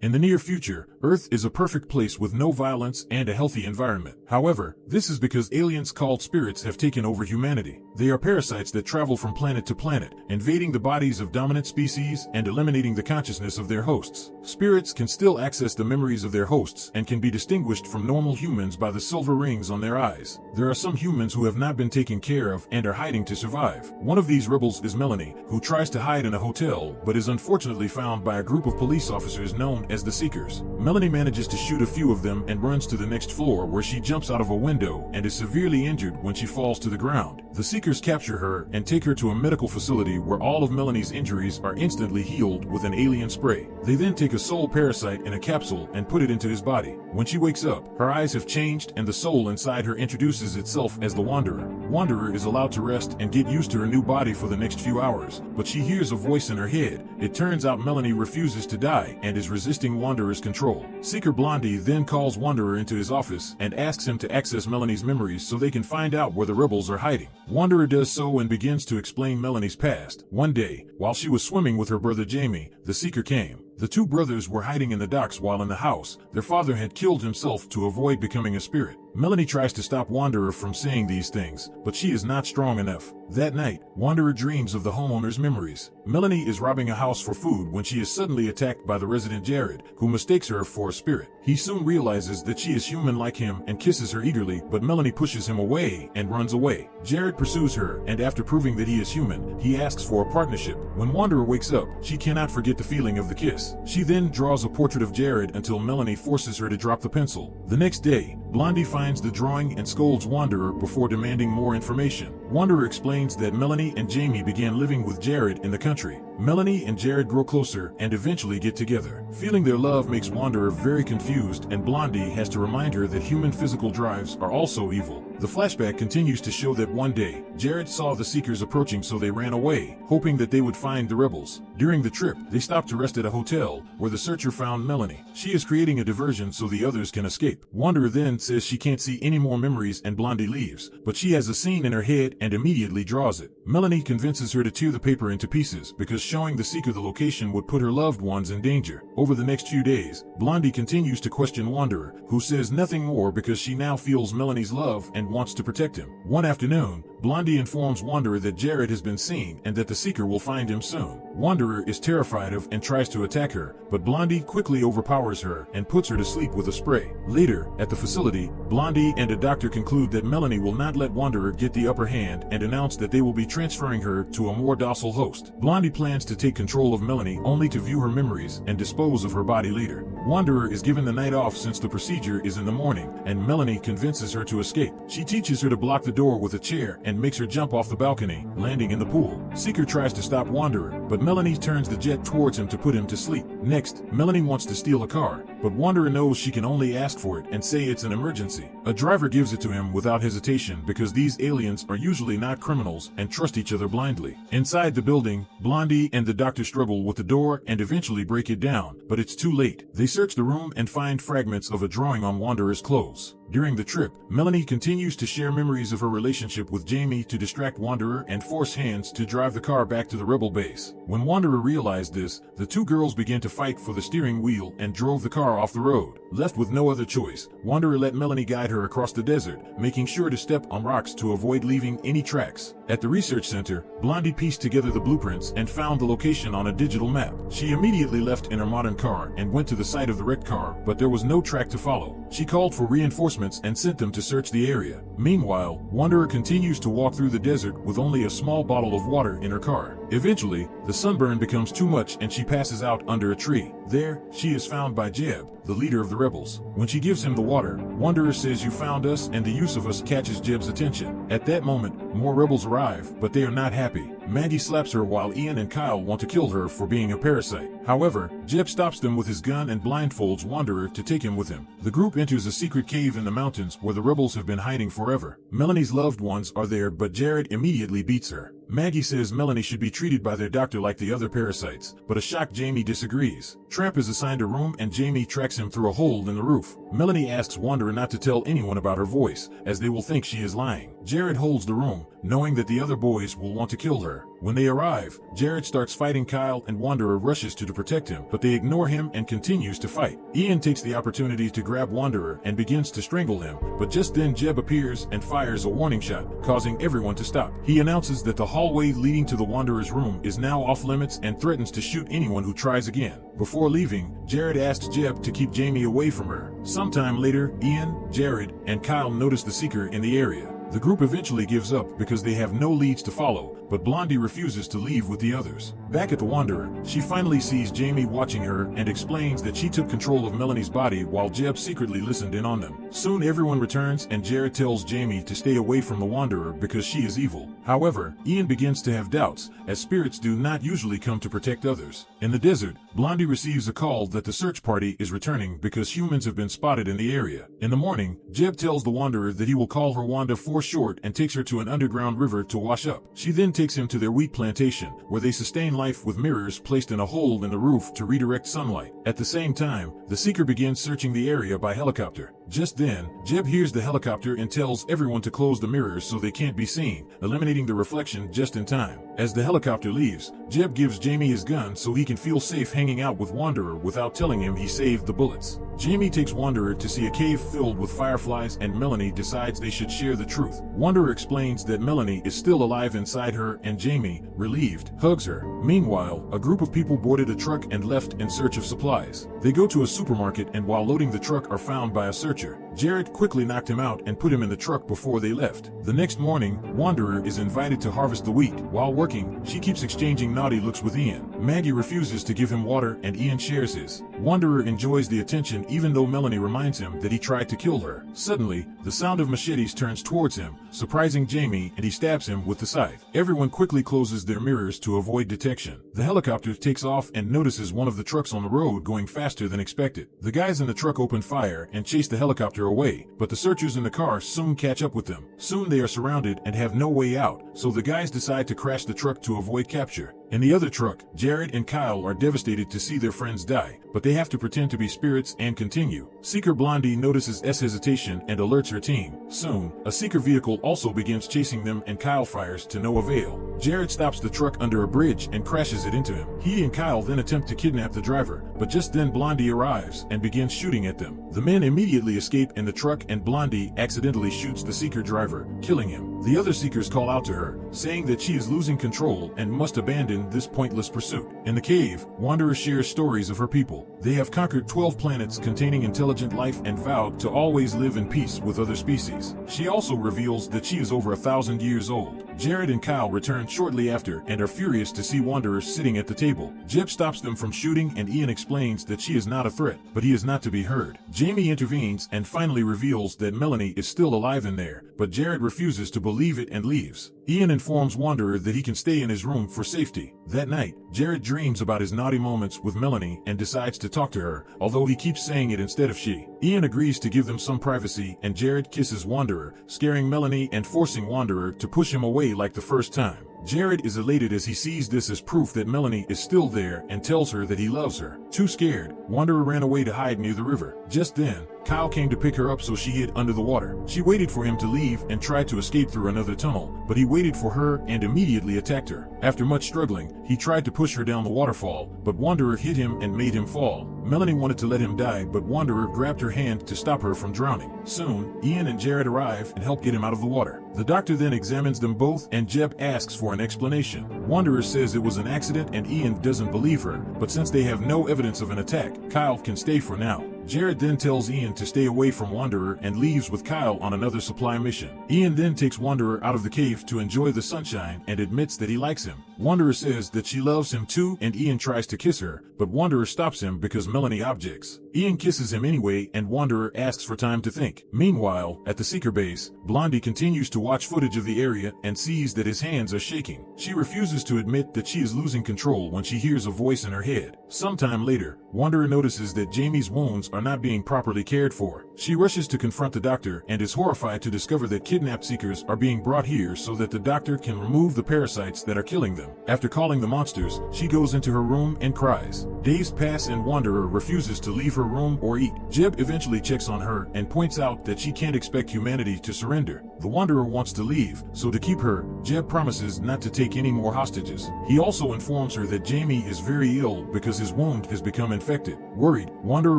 In the near future, Earth is a perfect place with no violence and a healthy environment. However, this is because aliens called spirits have taken over humanity. They are parasites that travel from planet to planet, invading the bodies of dominant species and eliminating the consciousness of their hosts. Spirits can still access the memories of their hosts and can be distinguished from normal humans by the silver rings on their eyes. There are some humans who have not been taken care of and are hiding to survive. One of these rebels is Melanie, who tries to hide in a hotel but is unfortunately found by a group of police officers known as the Seekers. Melanie manages to shoot a few of them and runs to the next floor, where she jumps out of a window and is severely injured when she falls to the ground. The Seekers capture her and take her to a medical facility where all of Melanie's injuries are instantly healed with an alien spray. They then take a soul parasite in a capsule and put it into his body. When she wakes up, her eyes have changed and the soul inside her introduces itself as the Wanderer. Wanderer is allowed to rest and get used to her new body for the next few hours, but she hears a voice in her head. It turns out Melanie refuses to die and is resisting Wanderer's control. Seeker Blondie then calls Wanderer into his office and asks him to access Melanie's memories so they can find out where the rebels are hiding. Wanderer does so and begins to explain Melanie's past. One day, while she was swimming with her brother Jamie, the Seeker came. The two brothers were hiding in the docks while in the house. Their father had killed himself to avoid becoming a spirit. Melanie tries to stop Wanderer from saying these things, but she is not strong enough. That night, Wanderer dreams of the homeowner's memories. Melanie is robbing a house for food when she is suddenly attacked by the resident Jared, who mistakes her for a spirit. He soon realizes that she is human like him and kisses her eagerly, but Melanie pushes him away and runs away. Jared pursues her, and after proving that he is human, he asks for a partnership. When Wanderer wakes up, she cannot forget the feeling of the kiss. She then draws a portrait of Jared until Melanie forces her to drop the pencil. The next day, Blondie finds the drawing and scolds Wanderer before demanding more information. Wanderer explains that Melanie and Jamie began living with Jared in the country. Melanie and Jared grow closer and eventually get together. Feeling their love makes Wanderer very confused, and Blondie has to remind her that human physical drives are also evil. The flashback continues to show that one day, Jared saw the Seekers approaching, so they ran away, hoping that they would find the rebels. During the trip, they stopped to rest at a hotel, where the searcher found Melanie. She is creating a diversion so the others can escape. Wanderer then says she can't see any more memories and Blondie leaves, but she has a scene in her head and immediately draws it. Melanie convinces her to tear the paper into pieces because showing the Seeker the location would put her loved ones in danger. Over the next few days, Blondie continues to question Wanderer, who says nothing more because she now feels Melanie's love and wants to protect him. One afternoon, Blondie informs Wanderer that Jared has been seen and that the Seeker will find him soon. Wanderer is terrified of and tries to attack her, but Blondie quickly overpowers her and puts her to sleep with a spray. Later, at the facility, Blondie and a doctor conclude that Melanie will not let Wanderer get the upper hand and announce that they will be transferring her to a more docile host. Blondie plans to take control of Melanie only to view her memories and dispose of her body later. Wanderer is given the night off since the procedure is in the morning, and Melanie convinces her to escape. She teaches her to block the door with a chair and makes her jump off the balcony, landing in the pool. Seeker tries to stop Wanderer, but Melanie turns the jet towards him to put him to sleep. Next, Melanie wants to steal a car, but Wanderer knows she can only ask for it and say it's an emergency. A driver gives it to him without hesitation because these aliens are usually not criminals and trust each other blindly. Inside the building, Blondie and the doctor struggle with the door and eventually break it down, but it's too late. They search the room and find fragments of a drawing on Wanderer's clothes. During the trip, Melanie continues to share memories of her relationship with Jamie to distract Wanderer and force Hands to drive the car back to the rebel base. When Wanderer realized this, the two girls began to fight for the steering wheel and drove the car off the road. Left with no other choice, Wanderer let Melanie guide her across the desert, making sure to step on rocks to avoid leaving any tracks. At the research center, Blondie pieced together the blueprints and found the location on a digital map. She immediately left in her modern car and went to the site of the wrecked car, but there was no track to follow. She called for reinforcements and sent them to search the area. Meanwhile, Wanderer continues to walk through the desert with only a small bottle of water in her car. Eventually, the sunburn becomes too much and she passes out under a tree. There, she is found by Jeb, the leader of the rebels. When she gives him the water, Wanderer says, "You found us," and the use of us catches Jeb's attention. At that moment, more rebels arrive, but they are not happy. Maggie slaps her while Ian and Kyle want to kill her for being a parasite. However, Jeb stops them with his gun and blindfolds Wanderer to take him with him. The group enters a secret cave in the mountains where the rebels have been hiding forever. Melanie's loved ones are there, but Jared immediately beats her. Maggie says Melanie should be treated by their doctor like the other parasites, but a shocked Jamie disagrees. Tramp is assigned a room and Jamie tracks him through a hole in the roof. Melanie asks Wanderer not to tell anyone about her voice, as they will think she is lying. Jared holds the room, knowing that the other boys will want to kill her. When they arrive, Jared starts fighting Kyle and Wanderer rushes to protect him, but they ignore him and continues to fight. Ian takes the opportunity to grab Wanderer and begins to strangle him, but just then Jeb appears and fires a warning shot, causing everyone to stop. He announces that the hallway leading to the Wanderer's room is now off limits and threatens to shoot anyone who tries again. Before leaving, Jared asks Jeb to keep Jamie away from her. Sometime later, Ian, Jared, and Kyle notice the Seeker in the area. The group eventually gives up because they have no leads to follow, but Blondie refuses to leave with the others. Back at the Wanderer, she finally sees Jamie watching her and explains that she took control of Melanie's body while Jeb secretly listened in on them. Soon everyone returns and Jared tells Jamie to stay away from the Wanderer because she is evil. However, Ian begins to have doubts, as spirits do not usually come to protect others. In the desert, Blondie receives a call that the search party is returning because humans have been spotted in the area. In the morning, Jeb tells the Wanderer that he will call her Wanda for short and takes her to an underground river to wash up. She then takes him to their wheat plantation, where they sustain life with mirrors placed in a hole in the roof to redirect sunlight. At the same time, the Seeker begins searching the area by helicopter. Just then, Jeb hears the helicopter and tells everyone to close the mirrors so they can't be seen, eliminating the reflection just in time. As the helicopter leaves, Jeb gives Jamie his gun so he can feel safe hanging out with Wanderer without telling him he saved the bullets. Jamie takes Wanderer to see a cave filled with fireflies and Melanie decides they should share the truth. Wanderer explains that Melanie is still alive inside her and Jamie, relieved, hugs her. Meanwhile, a group of people boarded a truck and left in search of supplies. They go to a supermarket and while loading the truck are found by a searcher. Jared quickly knocked him out and put him in the truck before they left. The next morning, Wanderer is invited to harvest the wheat. While working, she keeps exchanging naughty looks with Ian. Maggie refuses to give him water and Ian shares his. Wanderer enjoys the attention even though Melanie reminds him that he tried to kill her. Suddenly, the sound of machetes turns towards him, surprising Jamie, and he stabs him with the scythe. Everyone quickly closes their mirrors to avoid detection. The helicopter takes off and notices one of the trucks on the road going faster than expected. The guys in the truck open fire and chase the helicopter away, but the searchers in the car soon catch up with them. Soon they are surrounded and have no way out, so the guys decide to crash the truck to avoid capture. In the other truck, Jared and Kyle are devastated to see their friends die, but they have to pretend to be spirits and continue. Seeker Blondie notices S hesitation and alerts her team. Soon, a Seeker vehicle also begins chasing them and Kyle fires to no avail. Jared stops the truck under a bridge and crashes it into him. He and Kyle then attempt to kidnap the driver, but just then Blondie arrives and begins shooting at them. The men immediately escape in the truck and Blondie accidentally shoots the Seeker driver, killing him. The other Seekers call out to her, saying that she is losing control and must abandon this pointless pursuit. In the cave, Wanderer shares stories of her people. They have conquered 12 planets containing intelligent life and vowed to always live in peace with other species. She also reveals that she is over 1,000 years old. Jared and Kyle return shortly after and are furious to see Wanderer sitting at the table. Jeb stops them from shooting and Ian explains that she is not a threat, but he is not to be heard. Jamie intervenes and finally reveals that Melanie is still alive in there, but Jared refuses to believe it and leaves. Ian informs Wanderer that he can stay in his room for safety. That night, Jared dreams about his naughty moments with Melanie and decides to talk to her, although he keeps saying it instead of she. Ian agrees to give them some privacy and Jared kisses Wanderer, scaring Melanie and forcing Wanderer to push him away like the first time. Jared is elated as he sees this as proof that Melanie is still there and tells her that he loves her. Too scared, Wanderer ran away to hide near the river. Just then, Kyle came to pick her up so she hid under the water. She waited for him to leave and tried to escape through another tunnel, but he waited for her and immediately attacked her. After much struggling, he tried to push her down the waterfall, but Wanderer hit him and made him fall. Melanie wanted to let him die, but Wanderer grabbed her hand to stop her from drowning. Soon, Ian and Jared arrive and help get him out of the water. The doctor then examines them both and Jeb asks for an explanation. Wanderer says it was an accident and Ian doesn't believe her, but since they have no evidence of an attack, Kyle can stay for now. Jared then tells Ian to stay away from Wanderer and leaves with Kyle on another supply mission. Ian then takes Wanderer out of the cave to enjoy the sunshine and admits that he likes him. Wanderer says that she loves him too and Ian tries to kiss her, but Wanderer stops him because Melanie objects. Ian kisses him anyway and Wanderer asks for time to think. Meanwhile, at the Seeker base, Blondie continues to watch footage of the area and sees that his hands are shaking. She refuses to admit that she is losing control when she hears a voice in her head. Sometime later, Wanderer notices that Jamie's wounds are not being properly cared for. She rushes to confront the doctor and is horrified to discover that kidnapped Seekers are being brought here so that the doctor can remove the parasites that are killing them. After calling the monsters, she goes into her room and cries. Days pass and Wanderer refuses to leave her room or eat. Jeb eventually checks on her and points out that she can't expect humanity to surrender. The Wanderer wants to leave, so to keep her, Jeb promises not to take any more hostages. He also informs her that Jamie is very ill because his wound has become infected. Worried, Wanderer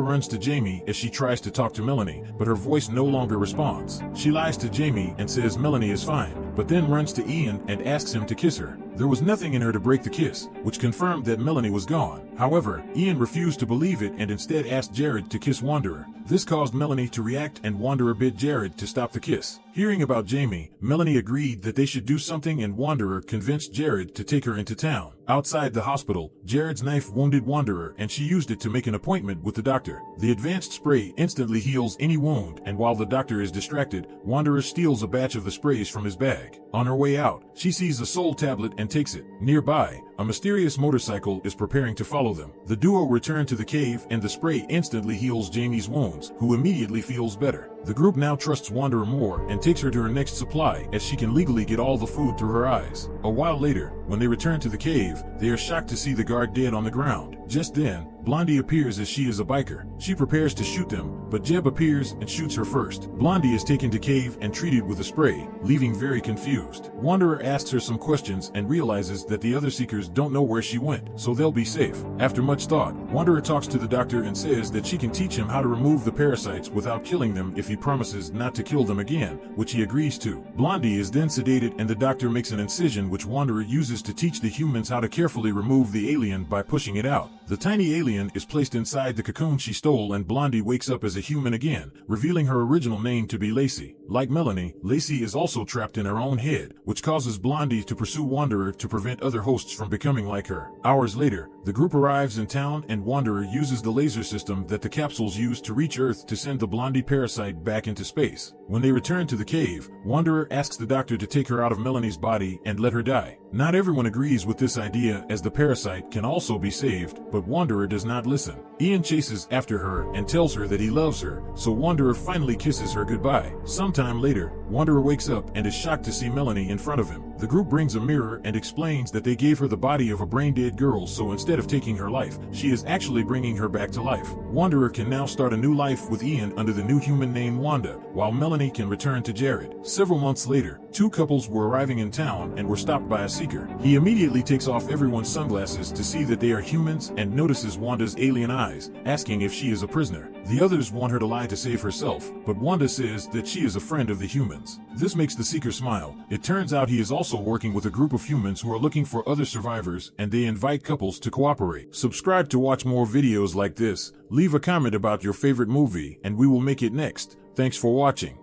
runs to Jamie as she tries to talk to Melanie, but her voice no longer responds. She lies to Jamie and says Melanie is fine, but then runs to Ian and asks him to kiss her. There was nothing in her to break the kiss, which confirmed that Melanie was gone. However, Ian refused to believe it and instead asked Jared to kiss Wanderer. This caused Melanie to react and Wanderer bid Jared to stop the kiss. Hearing about Jamie, Melanie agreed that they should do something and Wanderer convinced Jared to take her into town. Outside the hospital, Jared's knife wounded Wanderer and she used it to make an appointment with the doctor. The advanced spray instantly heals any wound, and while the doctor is distracted, Wanderer steals a batch of the sprays from his bag. On her way out, she sees a soul tablet and takes it. Nearby, a mysterious motorcycle is preparing to follow them. The duo return to the cave and the spray instantly heals Jamie's wounds, who immediately feels better. The group now trusts Wanderer more and takes her to her next supply as she can legally get all the food through her eyes. A while later, when they return to the cave, they are shocked to see the guard dead on the ground. Just then, Blondie appears as she is a biker. She prepares to shoot them, but Jeb appears and shoots her first. Blondie is taken to cave and treated with a spray, leaving very confused. Wanderer asks her some questions and realizes that the other seekers don't know where she went, so they'll be safe. After much thought, Wanderer talks to the doctor and says that she can teach him how to remove the parasites without killing them if he promises not to kill them again, which he agrees to. Blondie is then sedated and the doctor makes an incision which Wanderer uses to teach the humans how to carefully remove the alien by pushing it out. The tiny alien is placed inside the cocoon she stole and Blondie wakes up as a human again, revealing her original name to be Lacey. Like Melanie, Lacey is also trapped in her own head, which causes Blondie to pursue Wanderer to prevent other hosts from becoming like her. Hours later, the group arrives in town and Wanderer uses the laser system that the capsules use to reach Earth to send the Blondie parasite back into space. When they return to the cave, Wanderer asks the doctor to take her out of Melanie's body and let her die. Not everyone agrees with this idea as the parasite can also be saved, but Wanderer does not listen. Ian chases after her and tells her that he loves her, so Wanderer finally kisses her goodbye. Sometime later, Wanderer wakes up and is shocked to see Melanie in front of him. The group brings a mirror and explains that they gave her the body of a brain-dead girl, so instead of taking her life, she is actually bringing her back to life. Wanderer can now start a new life with Ian under the new human name Wanda, while Melanie can return to Jared. Several months later, two couples were arriving in town and were stopped by a seeker. He immediately takes off everyone's sunglasses to see that they are humans and notices Wanda's alien eyes, asking if she is a prisoner. The others want her to lie to save herself, but Wanda says that she is a friend of the humans. This makes the seeker smile. It turns out he is also working with a group of humans who are looking for other survivors, and they invite couples to cooperate. Subscribe to watch more videos like this, leave a comment about your favorite movie, and we will make it next. Thanks for watching.